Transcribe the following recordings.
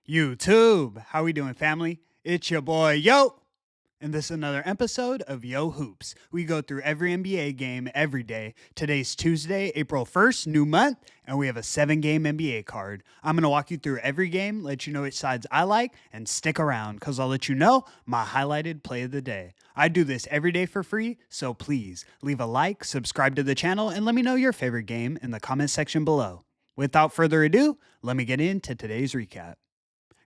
YouTube, how we doing, family? It's your boy Yo, and this is another episode of Yo Hoops. We go through every NBA game every day. Today's Tuesday, April 1st, new month, and we have a 7-game NBA card. I'm going to walk you through every game, let you know which sides I like, and stick around because I'll let you know my highlighted play of the day. I do this every day for free, so please leave a like, subscribe to the channel, and let me know your favorite game in the comment section below. Without further ado, let me get into today's recap.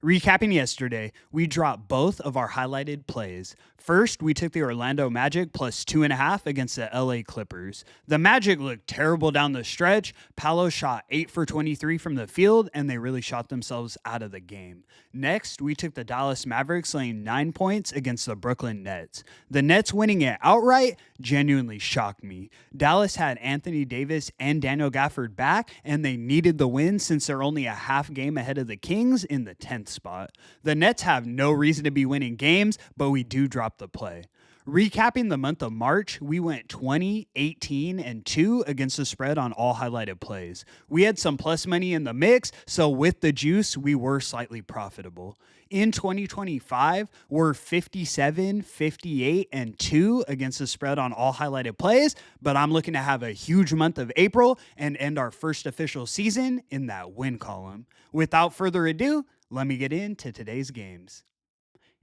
Recapping yesterday, we dropped both of our highlighted plays. First, we took the Orlando Magic plus 2.5 against the LA Clippers. The Magic looked terrible down the stretch. Paolo shot 8 for 23 from the field, and they really shot themselves out of the game. Next, we took the Dallas Mavericks laying 9 points against the Brooklyn Nets. The Nets winning it outright genuinely shocked me. Dallas had Anthony Davis and Daniel Gafford back, and they needed the win since they're only a half game ahead of the Kings in the 10th spot. The Nets have no reason to be winning games, but we do drop the play. Recapping the month of March, we went 20, 18, and 2 against the spread on all highlighted plays. We had some plus money in the mix, so with the juice, we were slightly profitable. In 2025, we're 57, 58, and 2 against the spread on all highlighted plays, but I'm looking to have a huge month of April and end our first official season in that win column. Without further ado, let me get into today's games.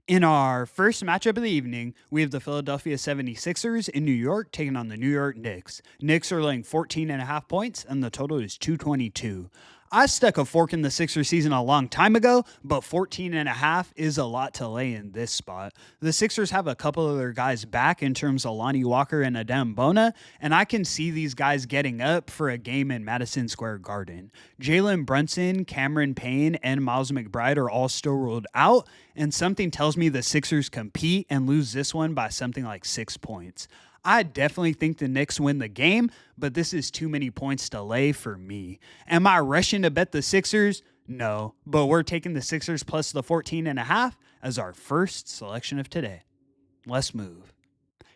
In our first matchup of the evening, we have the Philadelphia 76ers in New York taking on the New York Knicks. Knicks are laying 14.5 points, and the total is 222. I stuck a fork in the Sixers season a long time ago, but 14.5 is a lot to lay in this spot. The Sixers have a couple of their guys back in terms of Lonnie Walker and Adem Bona, and I can see these guys getting up for a game in Madison Square Garden. Jalen Brunson, Cameron Payne, and Miles McBride are all still ruled out, and something tells me the Sixers compete and lose this one by something like 6 points. I definitely think the Knicks win the game, but this is too many points to lay for me. Am I rushing to bet the Sixers? No, but we're taking the Sixers plus the 14.5 as our first selection of today. Let's move.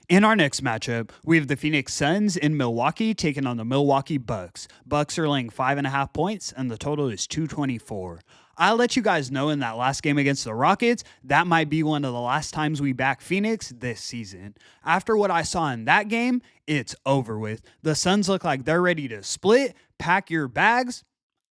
In our next matchup, we have the Phoenix Suns in Milwaukee taking on the Milwaukee Bucks. Bucks are laying 5.5 points, and the total is 224. I let you guys know in that last game against the Rockets, that might be one of the last times we back Phoenix this season. After what I saw in that game, it's over with. The Suns look like they're ready to split, pack your bags.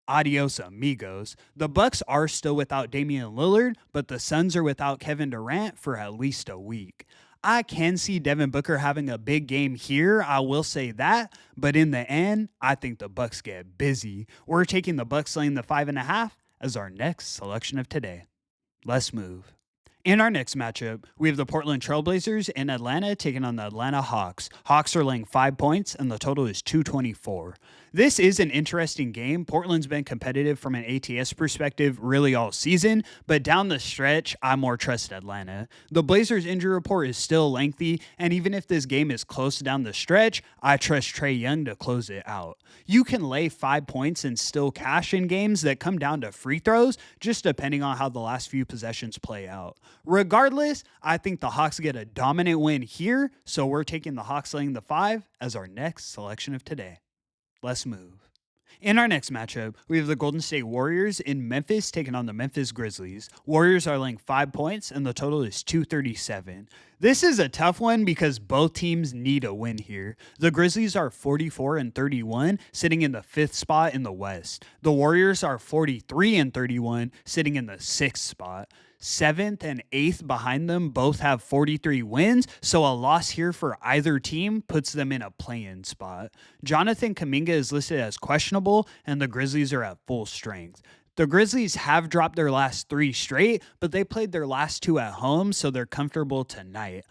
Adios, amigos. The Bucks are still without Damian Lillard, but the Suns are without Kevin Durant for at least a week. I can see Devin Booker having a big game here, I will say that, but in the end, I think the Bucks get busy. We're taking the Bucks laying the 5.5 as our next selection of today. Let's move. In our next matchup, we have the Portland Trailblazers in Atlanta taking on the Atlanta Hawks. Hawks are laying 5 points, and the total is 224. This is an interesting game. Portland's been competitive from an ATS perspective really all season, but down the stretch, I more trust Atlanta. The Blazers injury report is still lengthy, and even if this game is close down the stretch, I trust Trae Young to close it out. You can lay 5 points and still cash in games that come down to free throws, just depending on how the last few possessions play out. Regardless, I think the Hawks get a dominant win here, so we're taking the Hawks laying the 5 as our next selection of today. Let's move. In our next matchup, we have the Golden State Warriors in Memphis taking on the Memphis Grizzlies. Warriors are laying 5 points, and the total is 237. This is a tough one because both teams need a win here. The Grizzlies are 44-31, sitting in the 5th spot in the West. The Warriors are 43-31, sitting in the 6th spot. 7th and 8th behind them both have 43 wins, so a loss here for either team puts them in a play-in spot. Jonathan Kuminga is listed as questionable, and the Grizzlies are at full strength. The Grizzlies have dropped their last 3 straight, but they played their last 2 at home, so they're comfortable tonight.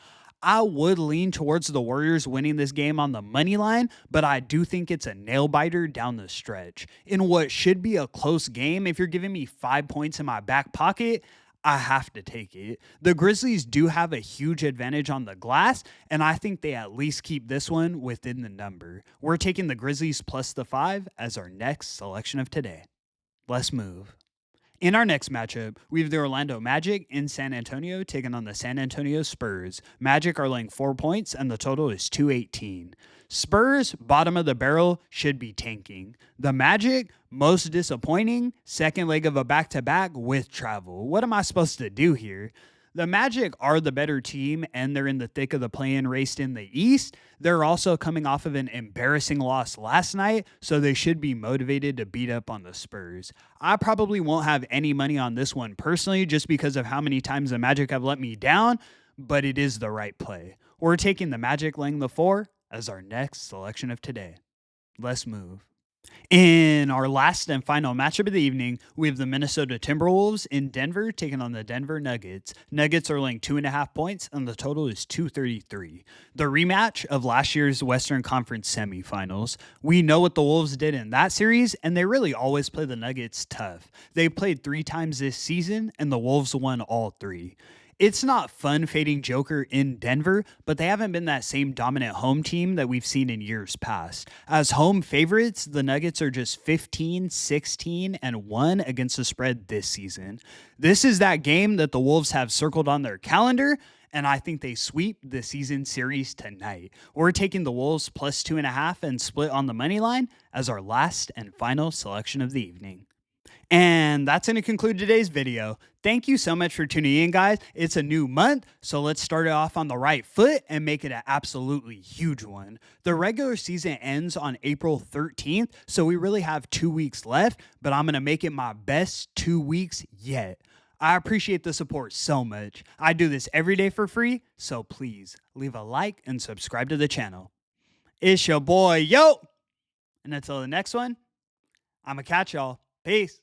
I would lean towards the Warriors winning this game on the money line, but I do think it's a nail-biter down the stretch. In what should be a close game, if you're giving me 5 points in my back pocket, I have to take it. The Grizzlies do have a huge advantage on the glass, and I think they at least keep this one within the number. We're taking the Grizzlies plus the 5 as our next selection of today. Let's move. In our next matchup, we have the Orlando Magic in San Antonio taking on the San Antonio Spurs. Magic are laying 4 points, and the total is 218. Spurs, bottom of the barrel, should be tanking. The Magic, most disappointing, second leg of a back-to-back with travel. What am I supposed to do here? The Magic are the better team, and they're in the thick of the play-in race in the East. They're also coming off of an embarrassing loss last night, so they should be motivated to beat up on the Spurs. I probably won't have any money on this one personally just because of how many times the Magic have let me down, but it is the right play. We're taking the Magic laying the 4 as our next selection of today. Let's move. In our last and final matchup of the evening, we have the Minnesota Timberwolves in Denver taking on the Denver Nuggets. Nuggets are laying 2.5 points, and the total is 233. The rematch of last year's Western Conference semifinals. We know what the Wolves did in that series, and they really always play the Nuggets tough. They played 3 times this season, and the Wolves won all 3. It's not fun fading Joker in Denver, but they haven't been that same dominant home team that we've seen in years past. As home favorites, the Nuggets are just 15, 16, and 1 against the spread this season. This is that game that the Wolves have circled on their calendar, and I think they sweep the season series tonight. We're taking the Wolves plus 2.5 and split on the money line as our last and final selection of the evening. And that's going to conclude today's video. Thank you so much for tuning in, guys. It's a new month, so let's start it off on the right foot and make it an absolutely huge one. The regular season ends on April 13th, so we really have 2 weeks left, but I'm going to make it my best 2 weeks yet. I appreciate the support so much. I do this every day for free, so please leave a like and subscribe to the channel. It's your boy, Yo! And until the next one, I'm going to catch y'all. Peace.